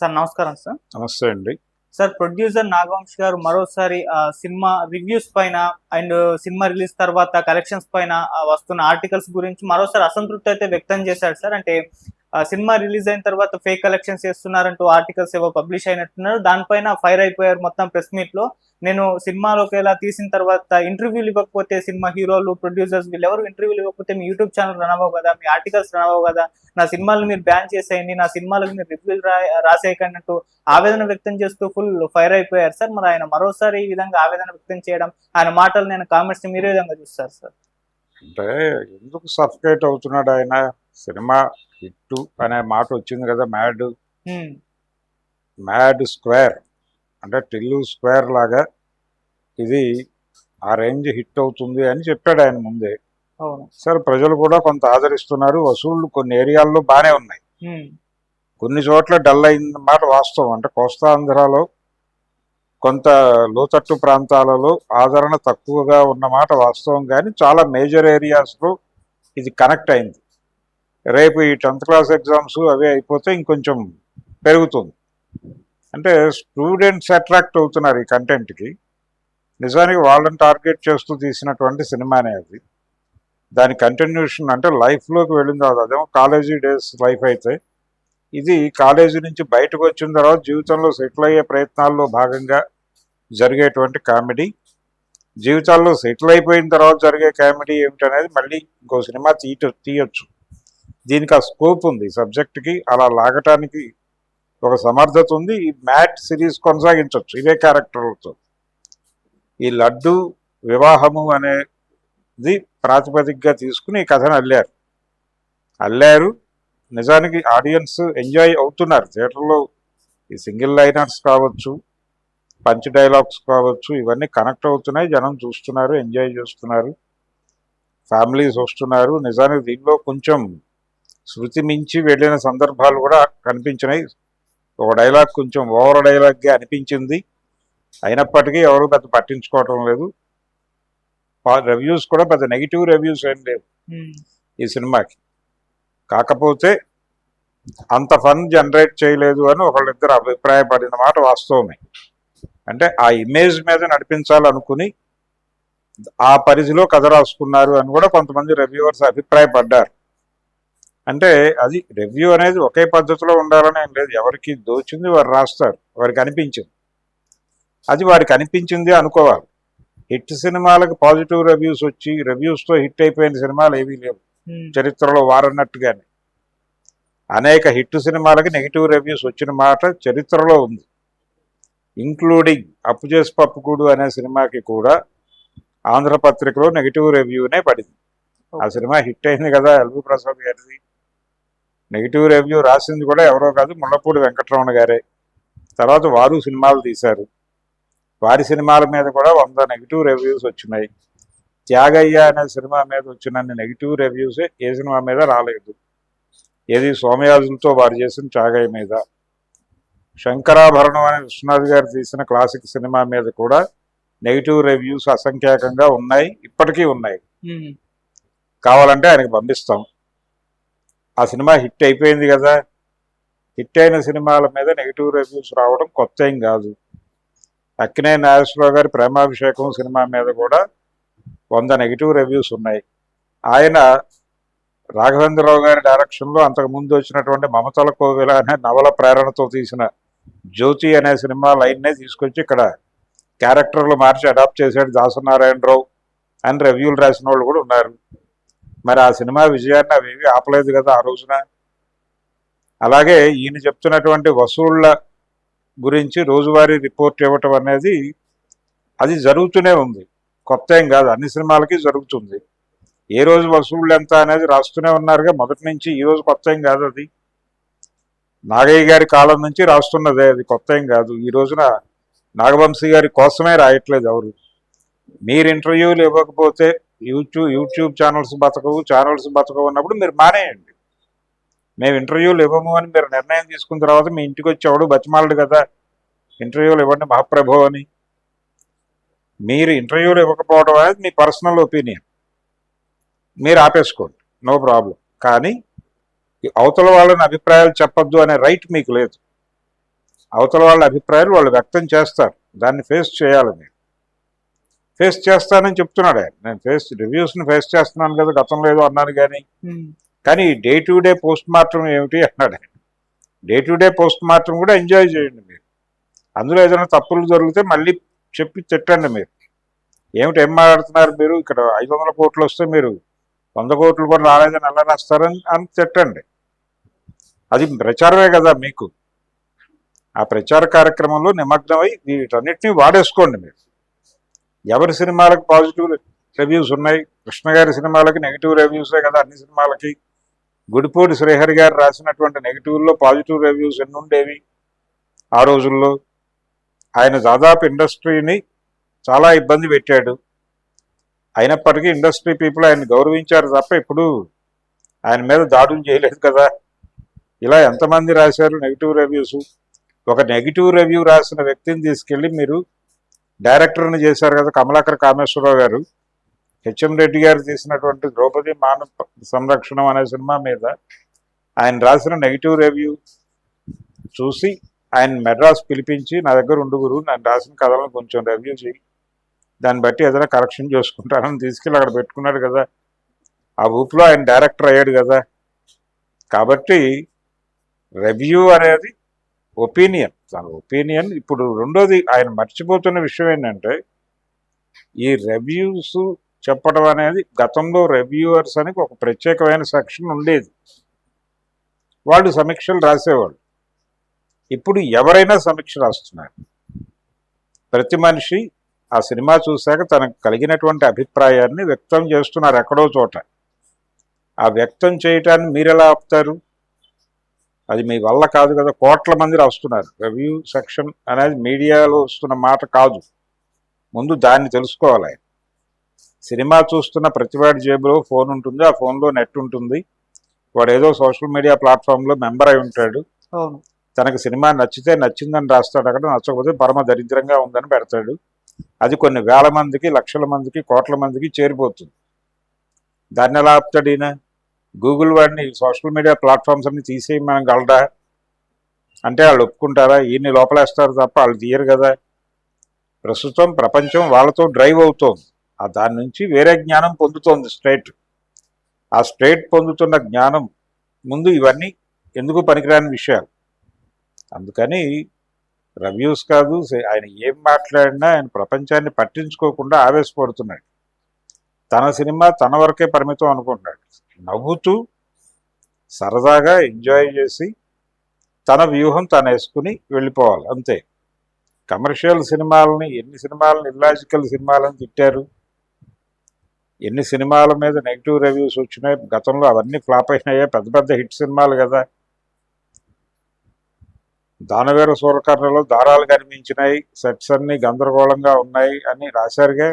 Sir నమస్కారం sir. నమస్తే అండి. సార్ ప్రొడ్యూసర్ నాగవంశి గారు మరోసారి సినిమా రివ్యూస్ పైన అండ్ సినిమా రిలీజ్ తర్వాత కలెక్షన్స్ పైన వస్తున్న ఆర్టికల్స్ గురించి మరోసారి అసంతృప్తి అయితే వ్యక్తం చేశాడు సార్. అంటే సినిమా రిలీజ్ అయిన తర్వాత ఫేక్ కలెక్షన్స్ చేస్తున్నారంటూ ఆర్టికల్స్ ఏవో పబ్లిష్ అయినట్టున్నారు. దానిపైన ఫైర్ అయిపోయారు మొత్తం ప్రెస్ మీట్ లో. నేను సినిమాలోకి ఎలా తీసిన తర్వాత ఇంటర్వ్యూలు ఇవ్వకపోతే సినిమా హీరోలు ప్రొడ్యూసర్స్ వీళ్ళెవరు ఇంటర్వ్యూలు ఇవ్వకపోతే మీ యూట్యూబ్ ఛానల్ రన్ అవ్వవు కదా, మీ ఆర్టికల్స్ రన్ అవ్వవు కదా, నా సినిమాలను మీరు బ్యాన్ చేసేయండి, నా సినిమాలకు మీరు రివ్యూలు రాసేయకండి అంటూ ఆవేదన వ్యక్తం చేస్తూ ఫుల్ ఫైర్ అయిపోయారు సార్. మరి ఆయన మరోసారి ఈ విధంగా ఆవేదన వ్యక్తం చేయడం, ఆయన మాటలు నేను కామెంట్స్ మీరు ఏ విధంగా చూస్తారు సార్? అంటే ఎందుకు సఫికేట్ అవుతున్నాడు ఆయన? సినిమా హిట్ అనే మాట వచ్చింది కదా, మ్యాడ్ స్క్వేర్ అంటే టిల్లు స్క్వేర్ లాగా ఇది ఆ రేంజ్ హిట్ అవుతుంది అని చెప్పాడు ఆయన ముందే. సరే, ప్రజలు కూడా కొంత ఆదరిస్తున్నారు. వసూళ్లు కొన్ని ఏరియాల్లో బాగానే ఉన్నాయి, కొన్ని చోట్ల డల్ అయిన మాట వాస్తవం. అంటే కోస్తాంధ్రలో కొంత లోతట్టు ప్రాంతాలలో ఆదరణ తక్కువగా ఉన్నమాట వాస్తవం, కానీ చాలా మేజర్ ఏరియాస్లో ఇది కనెక్ట్ అయింది. రేపు ఈ 10th క్లాస్ ఎగ్జామ్స్ అవి అయిపోతే ఇంకొంచెం పెరుగుతుంది. అంటే స్టూడెంట్స్ అట్రాక్ట్ అవుతున్నారు ఈ కంటెంట్కి. నిజానికి వాళ్ళని టార్గెట్ చేస్తూ తీసినటువంటి సినిమానే అది. దాని కంటిన్యూషన్ అంటే లైఫ్లోకి వెళ్ళిన తర్వాత, అదేమో కాలేజీ డేస్ లైఫ్ అయితే, ఇది కాలేజీ నుంచి బయటకు వచ్చిన తర్వాత జీవితంలో సెటిల్ అయ్యే ప్రయత్నాల్లో భాగంగా జరిగేటువంటి కామెడీ. జీవితాల్లో సెటిల్ అయిపోయిన తర్వాత జరిగే కామెడీ ఏమిటనేది మళ్ళీ ఇంకో సినిమా తీయొచ్చు. దీనికి ఆ స్కోప్ ఉంది, సబ్జెక్ట్కి అలా లాగటానికి ఒక సమర్థత ఉంది. ఈ మ్యాట్ సిరీస్ కొనసాగించవచ్చు ఇదే క్యారెక్టర్లతో. ఈ లడ్డు వివాహము అనేది ప్రాతిపదికగా తీసుకుని ఈ కథను అల్లారు. నిజానికి ఆడియన్స్ ఎంజాయ్ అవుతున్నారు థియేటర్లో. ఈ సింగిల్ లైనర్స్ కావచ్చు, పంచ్ డైలాగ్స్ కావచ్చు, ఇవన్నీ కనెక్ట్ అవుతున్నాయి. జనం చూస్తున్నారు, ఎంజాయ్ చేస్తున్నారు, ఫ్యామిలీస్ వస్తున్నారు. నిజానికి దీనిలో కొంచెం శృతి మించి వెళ్ళిన సందర్భాలు కూడా కనిపించినాయి. ఒక డైలాగ్ కొంచెం ఓవర్ డైలాగ్గా అనిపించింది, అయినప్పటికీ ఎవరు పెద్ద పట్టించుకోవటం లేదు. రివ్యూస్ కూడా పెద్ద నెగిటివ్ రివ్యూస్ ఏం లేవు ఈ సినిమాకి. కాకపోతే అంత ఫన్ జనరేట్ చేయలేదు అని ఒకళ్ళిద్దరు అభిప్రాయపడిన మాట వాస్తవమే. అంటే ఆ ఇమేజ్ మీద నడిపించాలనుకుని ఆ పరిధిలో కథ రాసుకున్నారు అని కూడా కొంతమంది రివ్యూవర్స్ అభిప్రాయపడ్డారు. అంటే అది రివ్యూ అనేది ఒకే పద్ధతిలో ఉండాలని ఏం లేదు. ఎవరికి దోచింది వారు రాస్తారు, వారికి అనిపించింది అది వారికి అనిపించింది అనుకోవాలి. హిట్ సినిమాలకు పాజిటివ్ రివ్యూస్ వచ్చి రివ్యూస్తో హిట్ అయిపోయిన సినిమాలు ఏవీ లేవు చరిత్రలో. వారన్నట్టుగానే అనేక హిట్ సినిమాలకి నెగిటివ్ రివ్యూస్ వచ్చిన మాట చరిత్రలో ఉంది. ఇంక్లూడింగ్ అప్పు చేసి పప్పుకూడు అనే సినిమాకి కూడా ఆంధ్రపత్రికలో నెగిటివ్ రివ్యూనే పడింది. ఆ సినిమా హిట్ అయింది కదా, ఎల్వి ప్రసాద్ గారిది. నెగిటివ్ రివ్యూ రాసింది కూడా ఎవరో కాదు, ముళ్ళపూడి వెంకటరమణ గారే. తర్వాత వారు సినిమాలు తీశారు, వారి సినిమాల మీద కూడా 100 నెగిటివ్ రివ్యూస్ వచ్చినాయి. త్యాగయ్య అనే సినిమా మీద వచ్చినన్ని నెగిటివ్ రివ్యూసే ఏ సినిమా మీద రాలేదు. ఏది సోమయాజులతో వారు చేసిన త్యాగయ్య మీద. శంకరాభరణం అనే విశ్వనాథ్ గారు తీసిన క్లాసిక్ సినిమా మీద కూడా నెగిటివ్ రివ్యూస్ అసంఖ్యాకంగా ఉన్నాయి, ఇప్పటికీ ఉన్నాయి. కావాలంటే ఆయనకు పంపిస్తాం. ఆ సినిమా హిట్ అయిపోయింది కదా. హిట్ అయిన సినిమాల మీద నెగిటివ్ రివ్యూస్ రావడం కొత్త ఏం కాదు. అక్కినేని నాగేశ్వరరావు గారి ప్రేమాభిషేకం సినిమా మీద కూడా 100 నెగిటివ్ రివ్యూస్ ఉన్నాయి. ఆయన రాఘవేంద్రరావు గారి డైరెక్షన్లో అంతకుముందు వచ్చినటువంటి మమతల కోవిల అనే నవల ప్రేరణతో తీసిన జ్యోతి అనే సినిమా లైన్నే తీసుకొచ్చి ఇక్కడ క్యారెక్టర్లు మార్చి అడాప్ట్ చేశాడు దాసనారాయణరావు అని రివ్యూలు రాసిన వాళ్ళు కూడా ఉన్నారు. మరి ఆ సినిమా విజయాన్ని అవేవి ఆపలేదు కదా ఆ రోజున. అలాగే ఈయన చెప్తున్నటువంటి వసూళ్ల గురించి రోజువారీ రిపోర్ట్ ఇవ్వటం అనేది అది జరుగుతూనే ఉంది, కొత్త ఏం కాదు. అన్ని సినిమాలకి జరుగుతుంది. ఏ రోజు వసూళ్ళు ఎంత అనేది రాస్తూనే ఉన్నారుగా మొదటి నుంచి. ఈ రోజు కొత్త ఏం కాదు, అది నాగయ్య గారి కాలం నుంచి రాస్తున్నదే, అది కొత్త ఏం కాదు. ఈ రోజున నాగవంశీ గారి కోసమే రాయట్లేదు ఎవరు. మీరు ఇంటర్వ్యూలు ఇవ్వకపోతే యూట్యూబ్ ఛానల్స్ బతకవు అన్నప్పుడు మీరు మానేయండి. మేము ఇంటర్వ్యూలు ఇవ్వము అని మీరు నిర్ణయం తీసుకున్న తర్వాత మీ ఇంటికి వచ్చేవాడు బతిమాలడు కదా, ఇంటర్వ్యూలు ఇవ్వండి మహాప్రభు అని. మీరు ఇంటర్వ్యూలు ఇవ్వకపోవడం అనేది మీ పర్సనల్ ఒపీనియన్, మీరు ఆపేసుకోండి, నో ప్రాబ్లం. కానీ అవతల వాళ్ళని అభిప్రాయాలు చెప్పొద్దు అనే రైట్ మీకు లేదు. అవతల వాళ్ళ అభిప్రాయాలు వాళ్ళు వ్యక్తం చేస్తారు, దాన్ని ఫేస్ చేయాలి. మీరు ఫేస్ చేస్తానని చెప్తున్నాడు ఆయన. నేను రివ్యూస్ని ఫేస్ చేస్తున్నాను కదా, గతంలో ఏదో అన్నాను కానీ day to day post mortem ఏమిటి అన్నాడు ఆయన. Day to day post mortem కూడా ఎంజాయ్ చేయండి మీరు. అందులో ఏదైనా తప్పులు జరిగితే మళ్ళీ చెప్పి తిట్టండి. మీరు ఏం మాట్లాడుతున్నారు మీరు, ఇక్కడ 500 కోట్లు వస్తే మీరు 100 కోట్లు కూడా రాలేదని ఎలా రాస్తారని అని తిట్టండి. అది ప్రచారమే కదా మీకు. ఆ ప్రచార కార్యక్రమంలో నిమగ్నమై వీటన్నిటినీ వాడేసుకోండి. మీరు ఎవరి సినిమాలకు పాజిటివ్ రివ్యూస్ ఉన్నాయి, కృష్ణ గారి సినిమాలకి నెగిటివ్ రివ్యూసే కదా అన్ని సినిమాలకి. గుడిపూడి శ్రీహరి గారు రాసినటువంటి నెగిటివ్లో పాజిటివ్ రివ్యూస్ ఎన్ని ఉండేవి ఆ రోజుల్లో. ఆయన దాదాపు ఇండస్ట్రీని చాలా ఇబ్బంది పెట్టాడు. అయినప్పటికీ ఇండస్ట్రీ పీపుల్ ఆయన గౌరవించారు తప్ప ఇప్పుడు ఆయన మీద దాడులు చేయలేదు కదా. ఇలా ఎంతమంది రాశారు నెగిటివ్ రివ్యూస్. ఒక నెగిటివ్ రివ్యూ రాసిన వ్యక్తిని తీసుకెళ్ళి మీరు డైరెక్టర్ని చేశారు కదా, కమలాకర్ కామేశ్వరరావు గారు. హెచ్ఎం రెడ్డి గారు తీసినటువంటి ద్రౌపది మానవ సంరక్షణం అనే సినిమా మీద ఆయన రాసిన నెగిటివ్ రివ్యూ చూసి ఆయన మెడ్రాస్ పిలిపించి, నా దగ్గర ఉండుగురు, నేను రాసిన కథలను కొంచెం రివ్యూ చేయి, దాన్ని బట్టి ఏదైనా కరెక్షన్ చేసుకుంటానని తీసుకెళ్ళి అక్కడ పెట్టుకున్నాడు కదా. ఆ ఊపులో ఆయన డైరెక్టర్ అయ్యాడు కదా. కాబట్టి రివ్యూ అనేది ఒపీనియన్, తన ఒపీనియన్. ఇప్పుడు రెండోది ఆయన మర్చిపోతున్న విషయం ఏంటంటే, ఈ రివ్యూస్ చెప్పడం అనేది, గతంలో రివ్యూవర్స్ అని ఒక ప్రత్యేకమైన సెక్షన్ ఉండేది, వాళ్ళు సమీక్షలు రాసేవాళ్ళు. ఇప్పుడు ఎవరైనా సమీక్ష రాస్తున్నారు. ప్రతి మనిషి ఆ సినిమా చూశాక తనకు కలిగినటువంటి అభిప్రాయాన్ని వ్యక్తం చేస్తున్నారు ఎక్కడో చోట. ఆ వ్యక్తం చేయటాన్ని మీరు ఎలా ఆపుతారు? అది మీ వల్ల కాదు కదా. కోట్ల మంది రాస్తున్నారు. రివ్యూ సెక్షన్ అనేది మీడియాలో వస్తున్న మాట కాదు. ముందు దాన్ని తెలుసుకోవాలి. సినిమా చూస్తున్న ప్రతివాడి జేబులో ఫోన్ ఉంటుంది, ఆ ఫోన్లో నెట్ ఉంటుంది. వాడు ఏదో సోషల్ మీడియా ప్లాట్ఫామ్లో మెంబర్ అయి ఉంటాడు. తనకు సినిమా నచ్చితే నచ్చిందని రాస్తాడు, అక్కడ నచ్చకపోతే పరమ దరిద్రంగా ఉందని పెడతాడు. అది కొన్ని వేల మందికి, లక్షల మందికి, కోట్ల మందికి చేరిపోతుంది. దాన్ని ఎలా ఆపుతాడు ఈయన? గూగుల్ వాడిని సోషల్ మీడియా ప్లాట్ఫామ్స్ అన్ని తీసేయమనగలడా అంటే వాళ్ళు ఒప్పుకుంటారా? ఈయన్ని లోపలేస్తారు తప్ప వాళ్ళు తీయరు కదా. ప్రస్తుతం ప్రపంచం వాళ్ళతో డ్రైవ్ అవుతోంది. దాని నుంచి వేరే జ్ఞానం పొందుతోంది స్ట్రైట్. ఆ స్ట్రైట్ పొందుతున్న జ్ఞానం ముందు ఇవన్నీ ఎందుకు పనికిరాని విషయాలు. అందుకని రివ్యూస్ కాదు, ఆయన ఏం మాట్లాడినా ఆయన ప్రపంచాన్ని పట్టించుకోకుండా ఆవేశపడుతున్నాడు. తన సినిమా తన వరకే పరిమితం అనుకుంటున్నాడు. నవ్వుతూ సరదాగా ఎంజాయ్ చేసి తన వ్యూహం తను వేసుకుని వెళ్ళిపోవాలి అంతే. కమర్షియల్ సినిమాలని, ఎన్ని సినిమాలని ఇల్లాజికల్ సినిమాలని తిట్టారు, ఎన్ని సినిమాల మీద నెగిటివ్ రివ్యూస్ వచ్చినాయి గతంలో. అవన్నీ ఫ్లాప్ అయినాయా? పెద్ద పెద్ద హిట్ సినిమాలు కదా. దానవీర సూరకర్ణలో దారాలు కనిపించినాయి, సెట్స్ అన్ని గందరగోళంగా ఉన్నాయి అని రాశారుగా.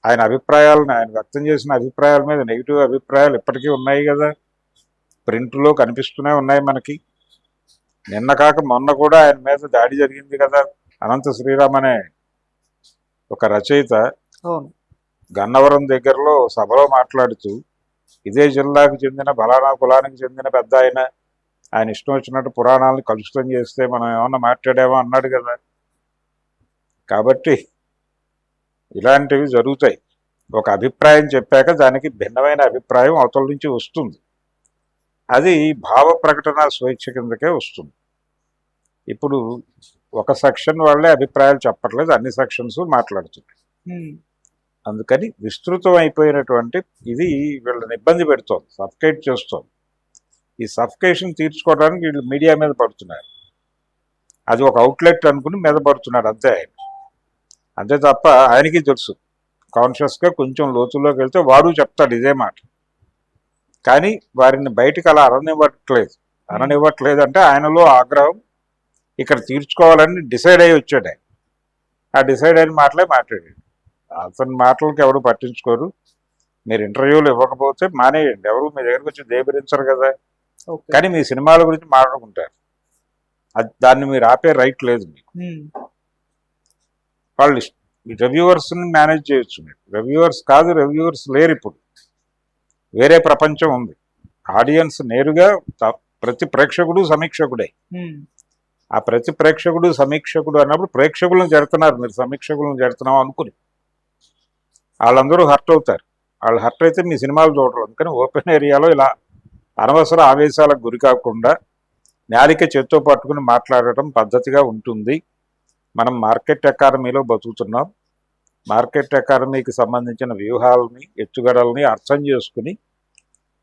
ఆయన అభిప్రాయాలను, ఆయన వ్యక్తం చేసిన అభిప్రాయాల మీద నెగిటివ్ అభిప్రాయాలు ఇప్పటికీ ఉన్నాయి కదా, ప్రింట్లో కనిపిస్తూనే ఉన్నాయి మనకి. నిన్న కాక మొన్న కూడా ఆయన మీద దాడి జరిగింది కదా. అనంత శ్రీరామ్ అనే ఒక రచయిత గన్నవరం దగ్గరలో సభలో మాట్లాడుతూ, ఇదే జిల్లాకు చెందిన బలానా కులానికి చెందిన పెద్ద ఆయన ఇష్టం వచ్చినట్టు పురాణాలను కలుషితం చేస్తే మనం ఏమన్నా మాట్లాడామో అన్నాడు కదా. కాబట్టి ఇలాంటివి జరుగుతాయి. ఒక అభిప్రాయం చెప్పాక దానికి భిన్నమైన అభిప్రాయం అవతల నుంచి వస్తుంది. అది భావ ప్రకటన స్వేచ్ఛ కిందకే వస్తుంది. ఇప్పుడు ఒక సెక్షన్ వాళ్ళే అభిప్రాయాలు చెప్పట్లేదు, అన్ని సెక్షన్స్ మాట్లాడుతున్నాయి. అందుకని విస్తృతం అయిపోయినటువంటి ఇది వీళ్ళని ఇబ్బంది పెడుతోంది, సఫకేట్ చేస్తోంది. ఈ సఫకేషన్ తీర్చుకోవడానికి వీళ్ళు మీడియా మీద పడుతున్నారు. అది ఒక అవుట్లెట్ అనుకుని మీద పడుతున్నాడు అంతే ఆయన. అంతే తప్ప ఆయనకి తెలుసు, కాన్షియస్గా కొంచెం లోతుల్లోకి వెళ్తే వాడు చెప్తాడు ఇదే మాట. కానీ వారిని బయటికి అలా అననివ్వట్లేదు అంటే ఆయనలో ఆగ్రహం ఇక్కడ తీర్చుకోవాలని డిసైడ్ అయ్యి వచ్చాడు ఆయన. ఆ డిసైడ్ అయిన మాటలే మాట్లాడాడు. అతని మాటలకి ఎవరు పట్టించుకోరు. మీరు ఇంటర్వ్యూలు ఇవ్వకపోతే మానేయండి, ఎవరు మీ దగ్గరకు వచ్చి దేబరించరు కదా. కానీ మీ సినిమాల గురించి మాట్లాడుకుంటారు, దాన్ని మీరు ఆపే రైట్ లేదు మీకు. వాళ్ళు రివ్యూవర్స్ని మేనేజ్ చేయొచ్చు మీరు. రివ్యూవర్స్ కాదు, రివ్యూవర్స్ లేరు ఇప్పుడు, వేరే ప్రపంచం ఉంది. ఆడియన్స్ నేరుగా ప్రతి ప్రేక్షకుడు సమీక్షకుడే. ఆ ప్రతి ప్రేక్షకుడు సమీక్షకుడు అన్నప్పుడు ప్రేక్షకులను జడుతున్నారు, మీరు సమీక్షకులను జడుతున్నాం అనుకుని వాళ్ళందరూ హర్ట్ అవుతారు. వాళ్ళు హర్ట్ అయితే మీ సినిమాలు చూడరు. అందుకని ఓపెన్ ఏరియాలో ఇలా అనవసర ఆవేశాలకు గురి కాకుండా నాలిక చేత్తో పట్టుకుని మాట్లాడటం పద్ధతిగా ఉంటుంది. మనం మార్కెట్ ఎకానమీలో బతుకుతున్నాం. మార్కెట్ ఎకానమీకి సంబంధించిన వ్యూహాలని, ఎత్తుగడల్ని అర్థం చేసుకుని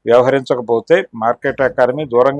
వ్యవహరించకపోతే మార్కెట్ ఎకానమీ దూరంగా